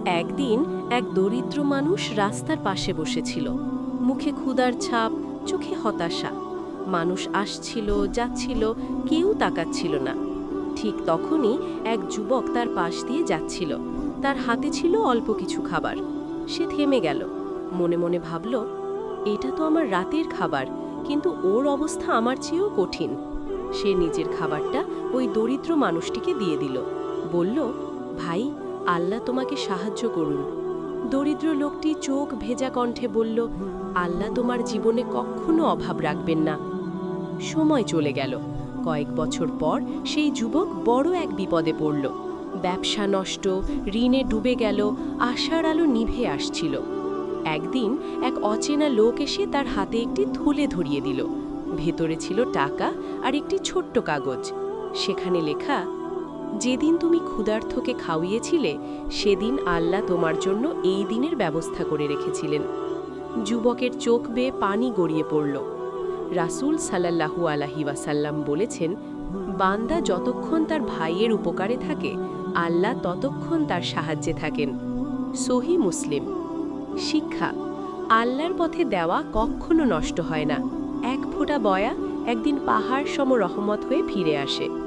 একদিন এক দরিদ্র মানুষ রাস্তার পাশে বসেছিল। মুখে ক্ষুধার ছাপ, চোখে হতাশা। মানুষ আসছিল, যাচ্ছিল, কেউ তাকাচ্ছিল না। ঠিক তখনই এক যুবক তার পাশ দিয়ে যাচ্ছিল। তার হাতে ছিল অল্প কিছু খাবার। সে থেমে গেল, মনে মনে ভাবল, এটা তো আমার রাতের খাবার, কিন্তু ওর অবস্থা আমার চেয়েও কঠিন। সে নিজের খাবারটা ওই দরিদ্র মানুষটিকে দিয়ে দিল। বলল, ভাই, আল্লাহ তোমাকে সাহায্য করুন। দরিদ্র লোকটি চোখ ভেজা কণ্ঠে বলল, আল্লাহ তোমার জীবনে কখনো অভাব রাখবেন না। সময় চলে গেল। কয়েক বছর পর সেই যুবক বড় এক বিপদে পড়ল। ব্যবসা নষ্ট, ঋণে ডুবে গেল, আশার আলো নিভে আসছিল। একদিন এক অচেনা লোক এসে তার হাতে একটি থলে ধরিয়ে দিল। ভেতরে ছিল টাকা আর একটি ছোট্ট কাগজ। সেখানে লেখা, যেদিন তুমি ক্ষুধার্তকে খাওয়িয়েছিলে, সেদিন আল্লাহ তোমার জন্য এই দিনের ব্যবস্থা করে রেখেছিলেন। যুবকের চোখ বেয়ে পানি গড়িয়ে পড়ল। রাসূল সাল্লাল্লাহু আলাইহি ওয়াসাল্লাম বলেছেন, বান্দা যতক্ষণ তার ভাইয়ের উপকারে থাকে, আল্লাহ ততক্ষণ তার সাহায্যে থাকেন। সহিহ মুসলিম। শিক্ষা: আল্লাহর পথে দেওয়া কখনো নষ্ট হয় না। এক ফোঁটা বয়া একদিন পাহাড় সম রহমত হয়ে ফিরে আসে।